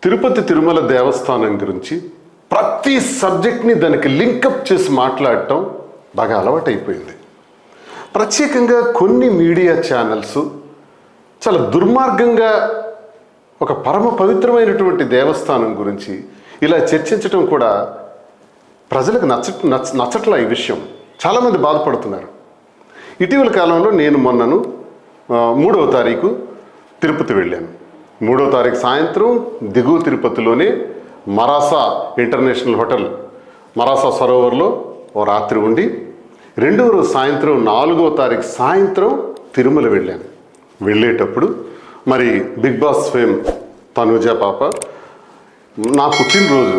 తిరుపతి తిరుమల దేవస్థానం గురించి ప్రతి సబ్జెక్ట్ని దానికి లింకప్ చేసి మాట్లాడటం బాగా అలవాటైపోయింది. ప్రత్యేకంగా కొన్ని మీడియా ఛానల్స్ చాలా దుర్మార్గంగా ఒక పరమ పవిత్రమైనటువంటి దేవస్థానం గురించి ఇలా చర్చించడం కూడా ప్రజలకు నచ్చట్లా. ఈ విషయం చాలామంది బాధపడుతున్నారు. ఇటీవల కాలంలో నేను మొన్నను 3వ తారీఖు తిరుపతి వెళ్ళాను. 3వ తారీఖు సాయంత్రం దిగువ తిరుపతిలోనే మరాసా ఇంటర్నేషనల్ హోటల్ మరాసా సరోవర్లో ఓ రాత్రి ఉండి 2వ రోజు సాయంత్రం 4వ తారీఖు సాయంత్రం తిరుమల వెళ్ళాను. వెళ్ళేటప్పుడు మరి బిగ్ బాస్ ఫేమ్ తనుజ పాప నా పుట్టినరోజు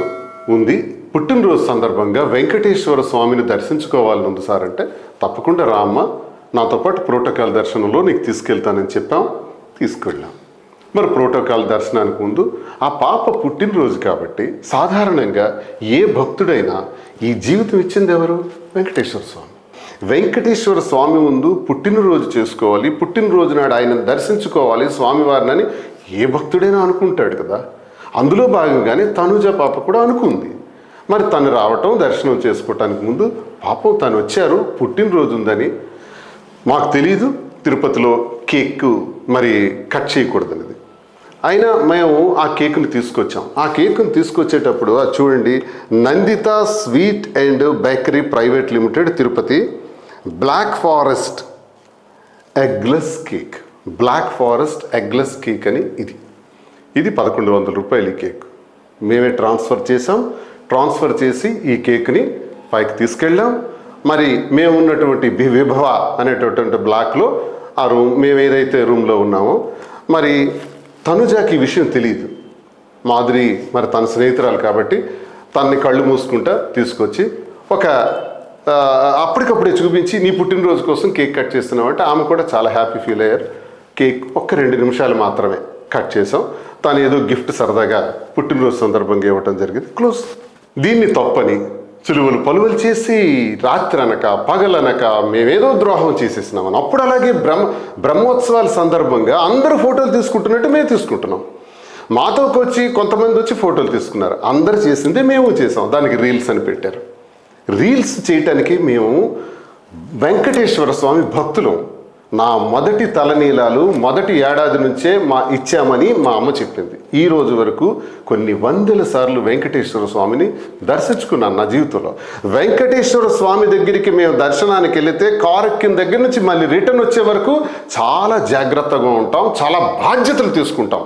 ఉంది, పుట్టినరోజు సందర్భంగా వెంకటేశ్వర స్వామిని దర్శించుకోవాలని ఉంది సార్ అంటే, తప్పకుండా రామ్మ, నాతో పాటు ప్రోటోకాల్ దర్శనంలో నీకు తీసుకెళ్తానని చెప్పాం. తీసుకెళ్ళాం. మరి ప్రోటోకాల్ దర్శనానికి ముందు ఆ పాప పుట్టినరోజు కాబట్టి సాధారణంగా ఏ భక్తుడైనా ఈ జీవితం ఇచ్చింది ఎవరు? వెంకటేశ్వర స్వామి. వెంకటేశ్వర స్వామి ముందు పుట్టినరోజు చేసుకోవాలి, పుట్టినరోజు నాడు ఆయనను దర్శించుకోవాలి స్వామివారిని అని ఏ భక్తుడైనా అనుకుంటాడు కదా. అందులో భాగంగానే తనుజ పాప కూడా అనుకుంది. మరి తను రావటం దర్శనం చేసుకోవటానికి ముందు పాపం తను వచ్చారు, పుట్టినరోజు ఉందని మాకు తెలీదు. తిరుపతిలో కేక్ మరి కట్ చేయకూడదనేది. అయినా మేము ఆ కేక్ని తీసుకొచ్చాం. ఆ కేక్ని తీసుకొచ్చేటప్పుడు అది చూడండి, Nanditha sweet and bakery private limited Tirupati black forest eggless cake, black forest eggless cake అని ఇది 1100 రూపాయలు ఈ కేక్. మేమే ట్రాన్స్ఫర్ చేసాం. ట్రాన్స్ఫర్ చేసి ఈ కేక్ని పైకి తీసుకెళ్ళాం. మరి మేము ఉన్నటువంటి విభవ అనేటటువంటి బ్లాక్లో ఆ రూమ్, మేము ఏదైతే రూమ్లో ఉన్నామో, మరి తనుజాకి ఈ విషయం తెలియదు. మాధురి మరి తన స్నేహితురాలు కాబట్టి తనని కళ్ళు మూసుకుంటా తీసుకొచ్చి అప్పటికప్పుడే చూపించి నీ పుట్టినరోజు కోసం కేక్ కట్ చేస్తున్నావు అంటే ఆమె కూడా చాలా హ్యాపీ ఫీల్ అయ్యారు. కేక్ 2 నిమిషాలు మాత్రమే కట్ చేసాం. తను ఏదో గిఫ్ట్ సరదాగా పుట్టినరోజు సందర్భంగా ఇవ్వటం జరిగింది. క్లోజ్. దీన్ని తప్పని సులువులు పలువులు చేసి రాత్రి అనక పగలనక మేమేదో ద్రోహం చేసేసినామని. అప్పుడు అలాగే బ్రహ్మోత్సవాల సందర్భంగా అందరూ ఫోటోలు తీసుకుంటున్నట్టు మేము తీసుకుంటున్నాం. మాతోకి వచ్చి కొంతమంది వచ్చి ఫోటోలు తీసుకున్నారు. అందరు చేసిందే మేము చేసాం. దానికి రీల్స్ అని పెట్టారు. రీల్స్ చేయటానికి మేము వెంకటేశ్వర స్వామి భక్తులం. నా మొదటి తలనీలాలు మొదటి ఏడాది నుంచే ఇచ్చామని మా అమ్మ చెప్పింది. ఈ రోజు వరకు కొన్ని వందల సార్లు వెంకటేశ్వర స్వామిని దర్శించుకున్నాను నా జీవితంలో. వెంకటేశ్వర స్వామి దగ్గరికి మేము దర్శనానికి వెళితే కారు ఎక్కిన దగ్గర నుంచి మళ్ళీ రిటర్న్ వచ్చే వరకు చాలా జాగ్రత్తగా ఉంటాం, చాలా బాధ్యతలు తీసుకుంటాం.